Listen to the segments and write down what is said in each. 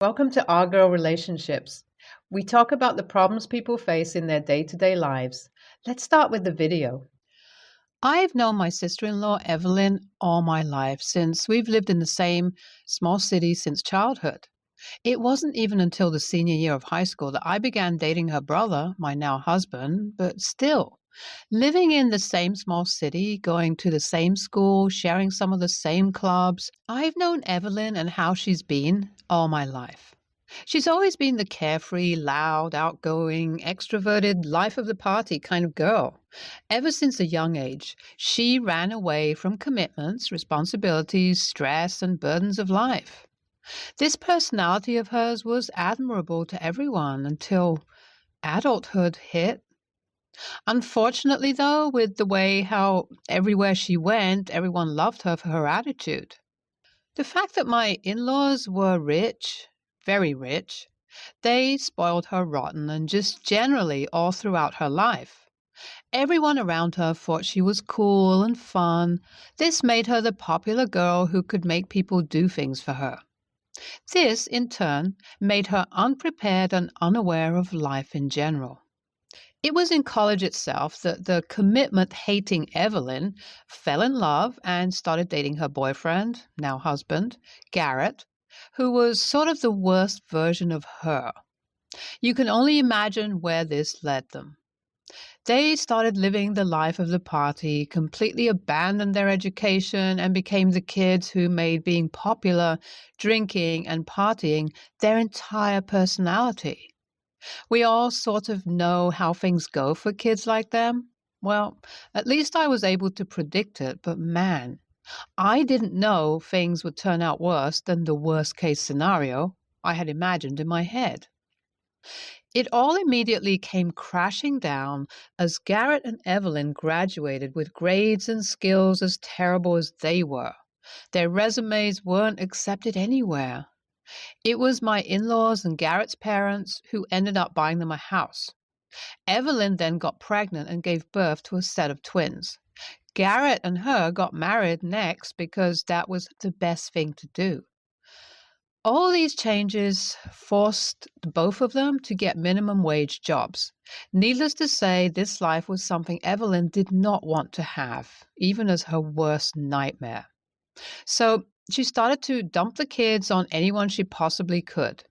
Welcome to Our Girl Relationships. We talk about the problems people face in their day-to-day lives. Let's start with the video. I've known my sister-in-law, Evelyn, all my life since we've lived in the same small city since childhood. It wasn't even until the senior year of high school that I began dating her brother, my now husband, but still, living in the same small city, going to the same school, sharing some of the same clubs, I've known Evelyn and how she's been all my life. She's always been the carefree, loud, outgoing, extroverted, life of the party kind of girl. Ever since a young age, she ran away from commitments, responsibilities, stress, and burdens of life. This personality of hers was admirable to everyone until adulthood hit. Unfortunately, though, with the way how everywhere she went, everyone loved her for her attitude. The fact that my in-laws were rich, very rich, they spoiled her rotten and just generally all throughout her life. Everyone around her thought she was cool and fun. This made her the popular girl who could make people do things for her. This, in turn, made her unprepared and unaware of life in general. It was in college itself that the commitment-hating Evelyn fell in love and started dating her boyfriend, now husband, Garrett, who was sort of the worst version of her. You can only imagine where this led them. They started living the life of the party, completely abandoned their education, and became the kids who made being popular, drinking, and partying their entire personality. We all sort of know how things go for kids like them. Well, at least I was able to predict it, but man, I didn't know things would turn out worse than the worst-case scenario I had imagined in my head. It all immediately came crashing down as Garrett and Evelyn graduated with grades and skills as terrible as they were. Their resumes weren't accepted anywhere. It was my in-laws and Garrett's parents who ended up buying them a house. Evelyn then got pregnant and gave birth to a set of twins. Garrett and her got married next because that was the best thing to do. All these changes forced both of them to get minimum wage jobs. Needless to say, this life was something Evelyn did not want to have, even as her worst nightmare. So she started to dump the kids on anyone she possibly could.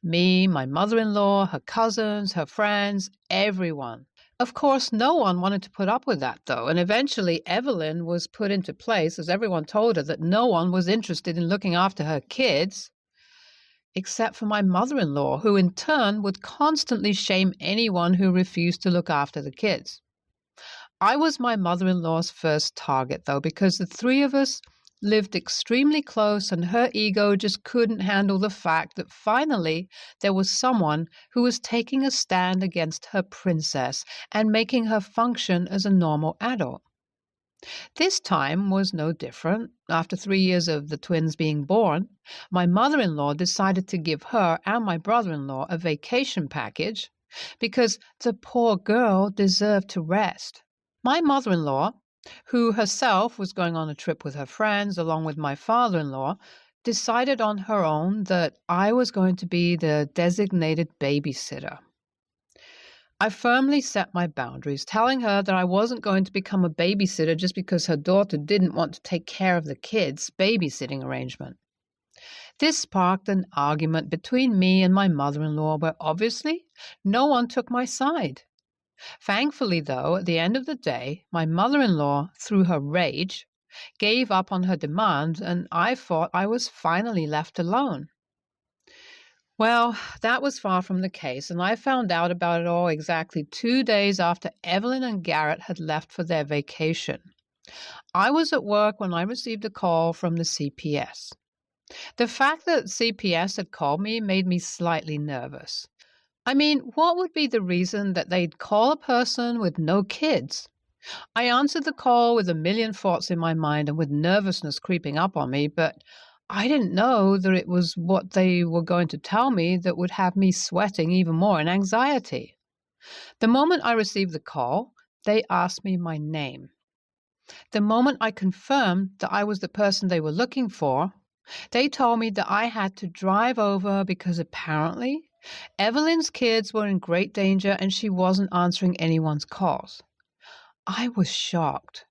Me, my mother-in-law, her cousins, her friends, everyone. Of course, no one wanted to put up with that, though, and eventually Evelyn was put into place as everyone told her that no one was interested in looking after her kids, except for my mother-in-law, who in turn would constantly shame anyone who refused to look after the kids. I was my mother-in-law's first target, though, because the three of us lived extremely close and her ego just couldn't handle the fact that finally there was someone who was taking a stand against her princess and making her function as a normal adult. This time was no different. After 3 years of the twins being born, my mother-in-law decided to give her and my brother-in-law a vacation package because the poor girl deserved to rest. My mother-in-law, who herself was going on a trip with her friends along with my father-in-law, decided on her own that I was going to be the designated babysitter. I firmly set my boundaries, telling her that I wasn't going to become a babysitter just because her daughter didn't want to take care of the kids' babysitting arrangement. This sparked an argument between me and my mother-in-law where obviously no one took my side. Thankfully, though, at the end of the day, my mother-in-law, through her rage, gave up on her demand, and I thought I was finally left alone. Well, that was far from the case, and I found out about it all exactly 2 days after Evelyn and Garrett had left for their vacation. I was at work when I received a call from the CPS. The fact that CPS had called me made me slightly nervous. I mean, what would be the reason that they'd call a person with no kids? I answered the call with a million thoughts in my mind and with nervousness creeping up on me, but I didn't know that it was what they were going to tell me that would have me sweating even more in anxiety. The moment I received the call, they asked me my name. The moment I confirmed that I was the person they were looking for, They told me that I had to drive over because apparently Evelyn's kids were in great danger and she wasn't answering anyone's calls. I was shocked.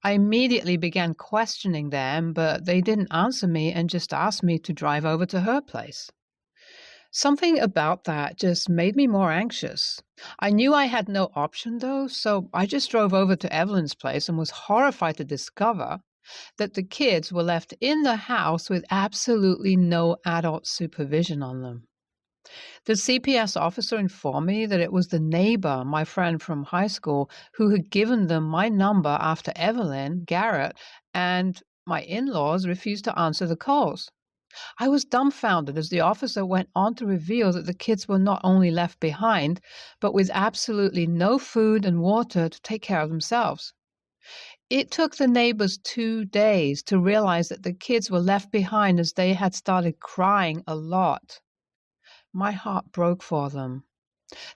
I immediately began questioning them, but they didn't answer me and just asked me to drive over to her place. Something about that just made me more anxious. I knew I had no option though, so I just drove over to Evelyn's place and was horrified to discover that the kids were left in the house with absolutely no adult supervision on them. The CPS officer informed me that it was the neighbor, my friend from high school, who had given them my number after Evelyn, Garrett, and my in-laws refused to answer the calls. I was dumbfounded as the officer went on to reveal that the kids were not only left behind, but with absolutely no food and water to take care of themselves. It took the neighbors 2 days to realize that the kids were left behind as they had started crying a lot. My heart broke for them.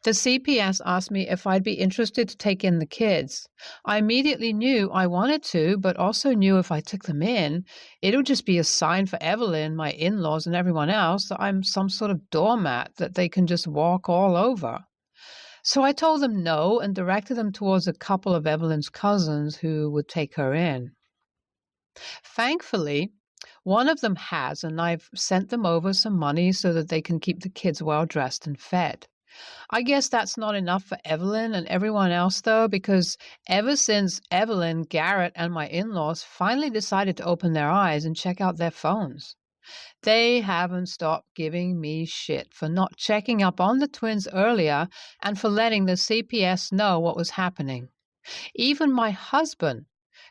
The CPS asked me if I'd be interested to take in the kids. I immediately knew I wanted to, but also knew if I took them in, it would just be a sign for Evelyn, my in-laws, and everyone else that I'm some sort of doormat that they can just walk all over. So I told them no and directed them towards a couple of Evelyn's cousins who would take her in. Thankfully, one of them has, and I've sent them over some money so that they can keep the kids well dressed and fed. I guess that's not enough for Evelyn and everyone else, though, because ever since Evelyn, Garrett, and my in-laws finally decided to open their eyes and check out their phones, they haven't stopped giving me shit for not checking up on the twins earlier and for letting the CPS know what was happening. Even my husband,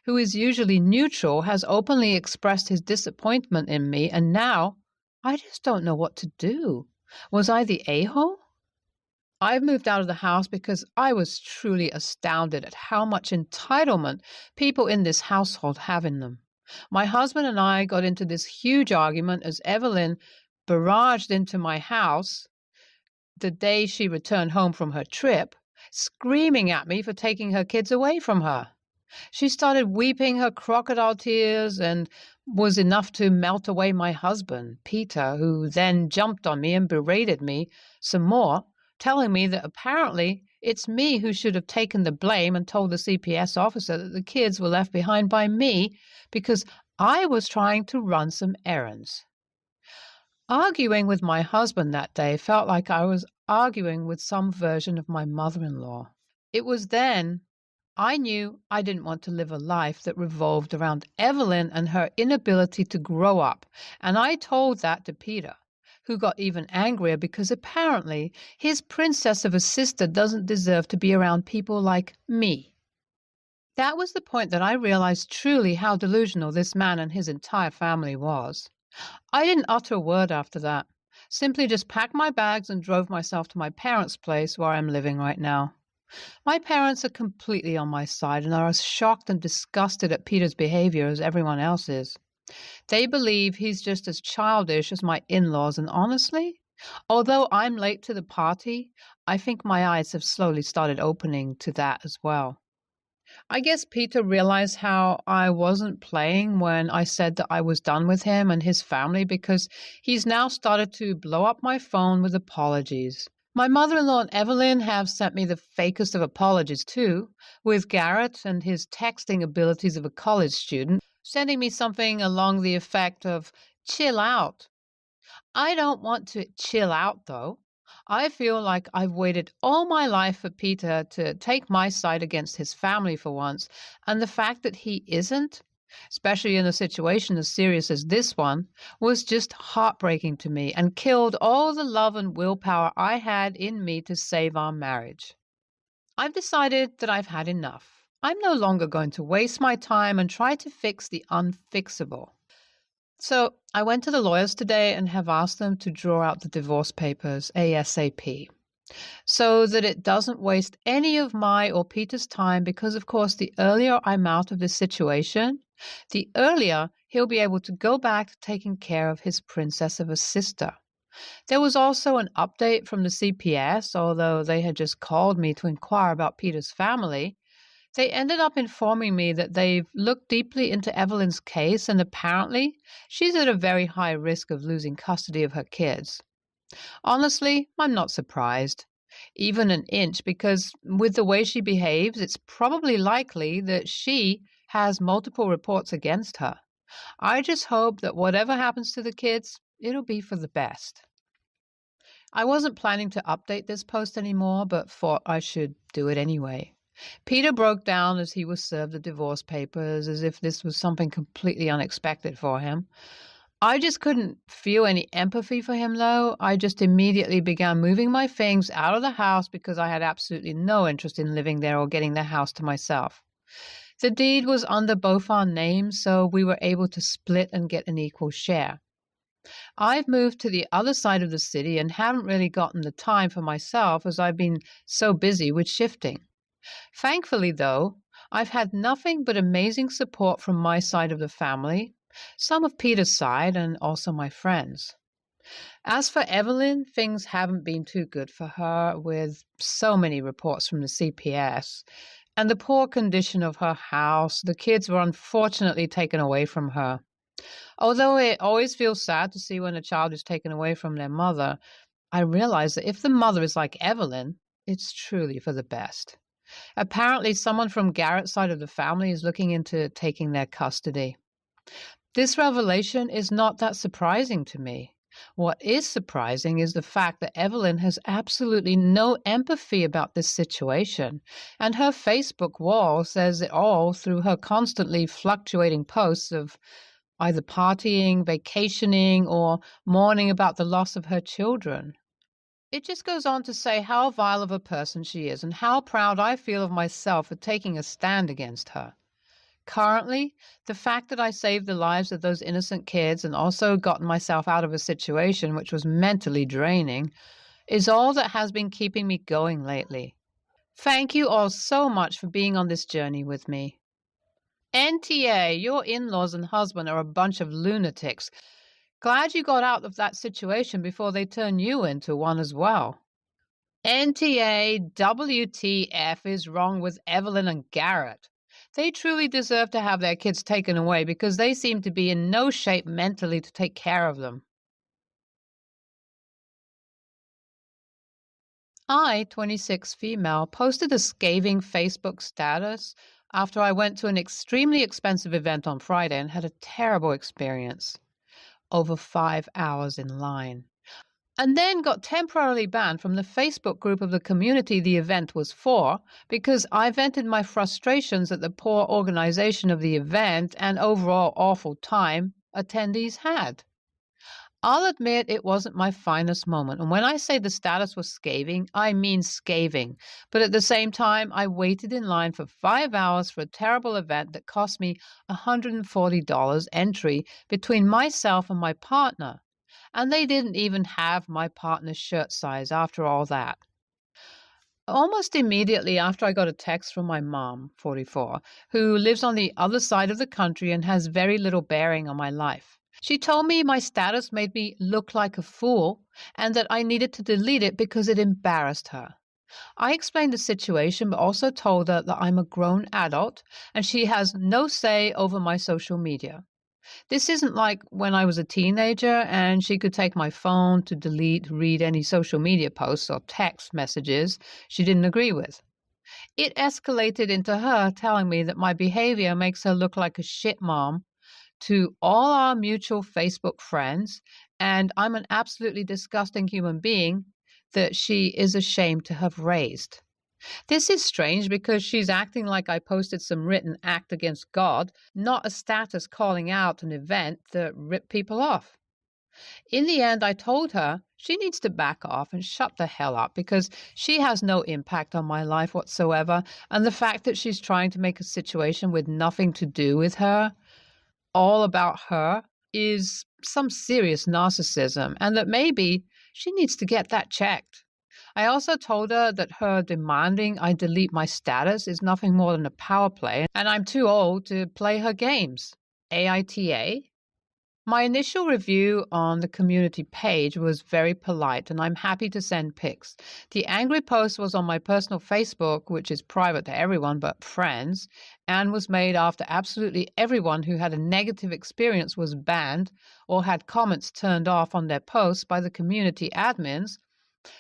who is usually neutral, has openly expressed his disappointment in me, and now I just don't know what to do. Was I the a-hole? I've moved out of the house because I was truly astounded at how much entitlement people in this household have in them. My husband and I got into this huge argument as Evelyn barraged into my house the day she returned home from her trip, screaming at me for taking her kids away from her. She started weeping her crocodile tears and was enough to melt away my husband, Peter, who then jumped on me and berated me some more, telling me that apparently it's me who should have taken the blame and told the CPS officer that the kids were left behind by me because I was trying to run some errands. Arguing with my husband that day felt like I was arguing with some version of my mother-in-law. It was then I knew I didn't want to live a life that revolved around Evelyn and her inability to grow up, and I told that to Peter, who got even angrier because apparently his princess of a sister doesn't deserve to be around people like me. That was the point that I realized truly how delusional this man and his entire family was. I didn't utter a word after that, simply just packed my bags and drove myself to my parents' place where I'm living right now. My parents are completely on my side and are as shocked and disgusted at Peter's behavior as everyone else is. They believe he's just as childish as my in-laws, and honestly, although I'm late to the party, I think my eyes have slowly started opening to that as well. I guess Peter realized how I wasn't playing when I said that I was done with him and his family because he's now started to blow up my phone with apologies. My mother-in-law and Evelyn have sent me the fakest of apologies too, with Garrett and his texting abilities of a college student sending me something along the effect of, "Chill out." I don't want to chill out, though. I feel like I've waited all my life for Peter to take my side against his family for once, and the fact that he isn't, especially in a situation as serious as this one, was just heartbreaking to me and killed all the love and willpower I had in me to save our marriage. I've decided that I've had enough. I'm no longer going to waste my time and try to fix the unfixable. So I went to the lawyers today and have asked them to draw out the divorce papers ASAP so that it doesn't waste any of my or Peter's time because, of course, the earlier I'm out of this situation, the earlier he'll be able to go back to taking care of his princess of a sister. There was also an update from the CPS, although they had just called me to inquire about Peter's family. They ended up informing me that they've looked deeply into Evelyn's case, and apparently she's at a very high risk of losing custody of her kids. Honestly, I'm not surprised, even an inch, because with the way she behaves, it's probably likely that she has multiple reports against her. I just hope that whatever happens to the kids, it'll be for the best. I wasn't planning to update this post anymore, but thought I should do it anyway. Peter broke down as he was served the divorce papers, as if this was something completely unexpected for him. I just couldn't feel any empathy for him, though. I just immediately began moving my things out of the house because I had absolutely no interest in living there or getting the house to myself. The deed was under both our names, so we were able to split and get an equal share. I've moved to the other side of the city and haven't really gotten the time for myself as I've been so busy with shifting. Thankfully, though, I've had nothing but amazing support from my side of the family, some of Peter's side, and also my friends. As for Evelyn, things haven't been too good for her, with so many reports from the CPS, and the poor condition of her house. The kids were unfortunately taken away from her. Although it always feels sad to see when a child is taken away from their mother, I realize that if the mother is like Evelyn, it's truly for the best. Apparently, someone from Garrett's side of the family is looking into taking their custody. This revelation is not that surprising to me. What is surprising is the fact that Evelyn has absolutely no empathy about this situation, and her Facebook wall says it all through her constantly fluctuating posts of either partying, vacationing, or mourning about the loss of her children. It just goes on to say how vile of a person she is and how proud I feel of myself for taking a stand against her. Currently, the fact that I saved the lives of those innocent kids and also gotten myself out of a situation which was mentally draining is all that has been keeping me going lately. Thank you all so much for being on this journey with me. NTA, your in-laws and husband are a bunch of lunatics. Glad you got out of that situation before they turn you into one as well. NTA, WTF is wrong with Evelyn and Garrett. They truly deserve to have their kids taken away because they seem to be in no shape mentally to take care of them. I, 26 female, posted a scathing Facebook status after I went to an extremely expensive event on Friday and had a terrible experience. Over 5 hours in line. And then got temporarily banned from the Facebook group of the community the event was for because I vented my frustrations at the poor organization of the event and overall awful time attendees had. I'll admit it wasn't my finest moment, and when I say the status was scathing, I mean scathing. But at the same time, I waited in line for 5 hours for a terrible event that cost me $140 entry between myself and my partner. And they didn't even have my partner's shirt size after all that. Almost immediately after I got a text from my mom, 44, who lives on the other side of the country and has very little bearing on my life. She told me my status made me look like a fool and that I needed to delete it because it embarrassed her. I explained the situation, but also told her that I'm a grown adult and she has no say over my social media. This isn't like when I was a teenager and she could take my phone to read any social media posts or text messages she didn't agree with. It escalated into her telling me that my behavior makes her look like a shit mom to all our mutual Facebook friends, and I'm an absolutely disgusting human being that she is ashamed to have raised. This is strange because she's acting like I posted some written act against God, not a status calling out an event that ripped people off. In the end, I told her she needs to back off and shut the hell up because she has no impact on my life whatsoever, and the fact that she's trying to make a situation with nothing to do with her all about her is some serious narcissism, and that maybe she needs to get that checked. I also told her that her demanding I delete my status is nothing more than a power play, and I'm too old to play her games. AITA? My initial review on the community page was very polite, and I'm happy to send pics. The angry post was on my personal Facebook, which is private to everyone but friends, and was made after absolutely everyone who had a negative experience was banned or had comments turned off on their posts by the community admins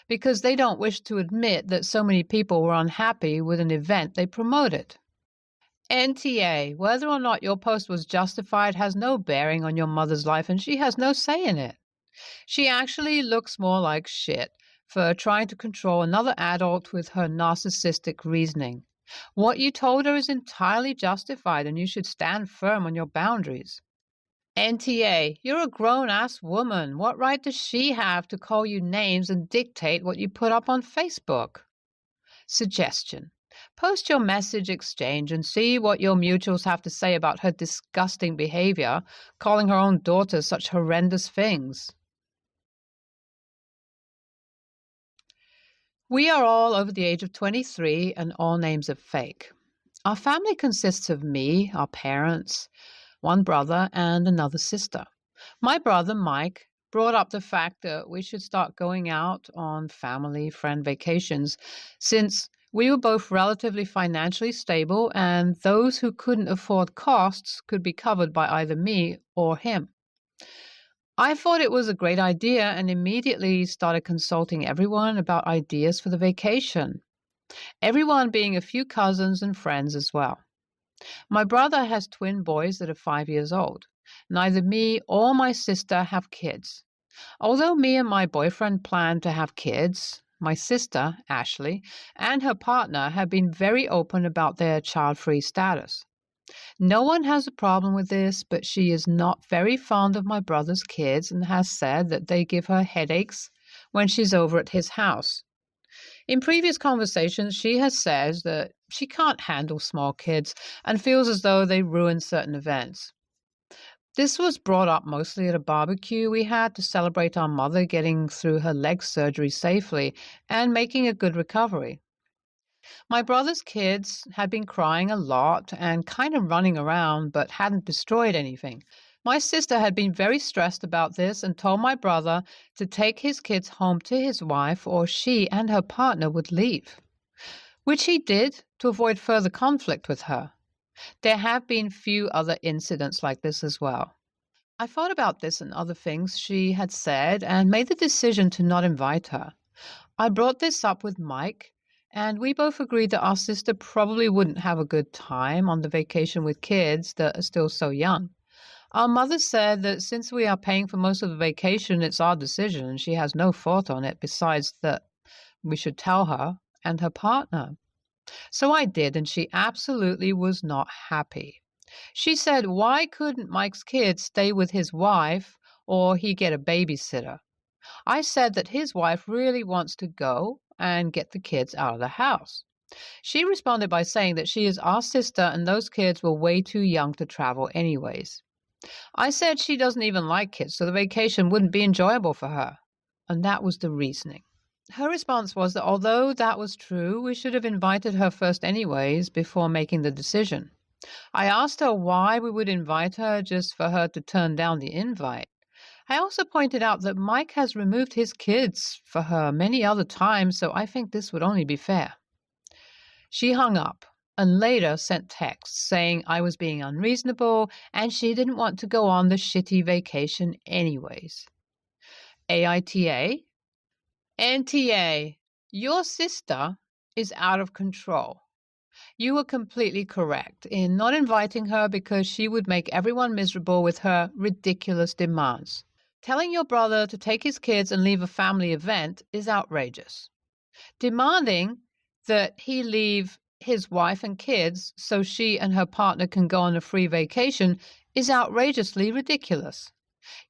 because they don't wish to admit that so many people were unhappy with an event they promoted. NTA, whether or not your post was justified has no bearing on your mother's life, and she has no say in it. She actually looks more like shit for trying to control another adult with her narcissistic reasoning. What you told her is entirely justified, and you should stand firm on your boundaries. NTA, you're a grown-ass woman. What right does she have to call you names and dictate what you put up on Facebook? Suggestion. Post your message exchange and see what your mutuals have to say about her disgusting behavior, calling her own daughter such horrendous things. We are all over the age of 23 and all names are fake. Our family consists of me, our parents, one brother, and another sister. My brother, Mike, brought up the fact that we should start going out on family friend vacations since we were both relatively financially stable, and those who couldn't afford costs could be covered by either me or him. I thought it was a great idea and immediately started consulting everyone about ideas for the vacation, everyone being a few cousins and friends as well. My brother has twin boys that are 5 years old. Neither me or my sister have kids. Although me and my boyfriend plan to have kids, my sister, Ashley, and her partner have been very open about their child-free status. No one has a problem with this, but she is not very fond of my brother's kids and has said that they give her headaches when she's over at his house. In previous conversations, she has said that she can't handle small kids and feels as though they ruin certain events. This was brought up mostly at a barbecue we had to celebrate our mother getting through her leg surgery safely and making a good recovery. My brother's kids had been crying a lot and kind of running around but hadn't destroyed anything. My sister had been very stressed about this and told my brother to take his kids home to his wife or she and her partner would leave, which he did to avoid further conflict with her. There have been few other incidents like this as well. I thought about this and other things she had said and made the decision to not invite her. I brought this up with Mike, and we both agreed that our sister probably wouldn't have a good time on the vacation with kids that are still so young. Our mother said that since we are paying for most of the vacation, it's our decision, and she has no thought on it besides that we should tell her and her partner. So I did, and she absolutely was not happy. She said, why couldn't Mike's kids stay with his wife or he get a babysitter? I said that his wife really wants to go and get the kids out of the house. She responded by saying that she is our sister and those kids were way too young to travel anyways. I said she doesn't even like kids, so the vacation wouldn't be enjoyable for her. And that was the reasoning. Her response was that although that was true, we should have invited her first anyways before making the decision. I asked her why we would invite her just for her to turn down the invite. I also pointed out that Mike has removed his kids for her many other times, so I think this would only be fair. She hung up and later sent texts saying I was being unreasonable and she didn't want to go on the shitty vacation anyways. AITA? NTA, your sister is out of control. You were completely correct in not inviting her because she would make everyone miserable with her ridiculous demands. Telling your brother to take his kids and leave a family event is outrageous. Demanding that he leave his wife and kids so she and her partner can go on a free vacation is outrageously ridiculous.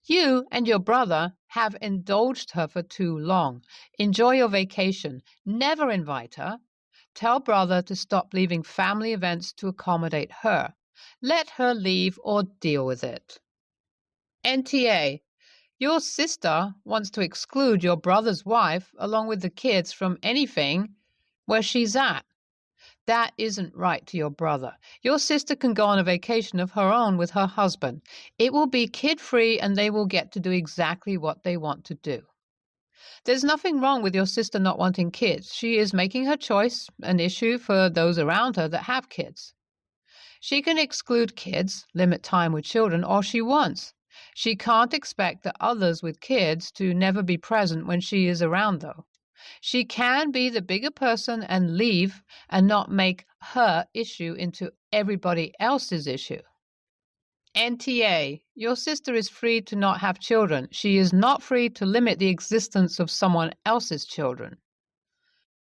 You and your brother have indulged her for too long. Enjoy your vacation. Never invite her. Tell brother to stop leaving family events to accommodate her. Let her leave or deal with it. NTA, your sister wants to exclude your brother's wife along with the kids from anything where she's at. That isn't right to your brother. Your sister can go on a vacation of her own with her husband. It will be kid-free and they will get to do exactly what they want to do. There's nothing wrong with your sister not wanting kids. She is making her choice an issue for those around her that have kids. She can exclude kids, limit time with children, all she wants. She can't expect the others with kids to never be present when she is around, though. She can be the bigger person and leave and not make her issue into everybody else's issue. NTA, your sister is free to not have children. She is not free to limit the existence of someone else's children.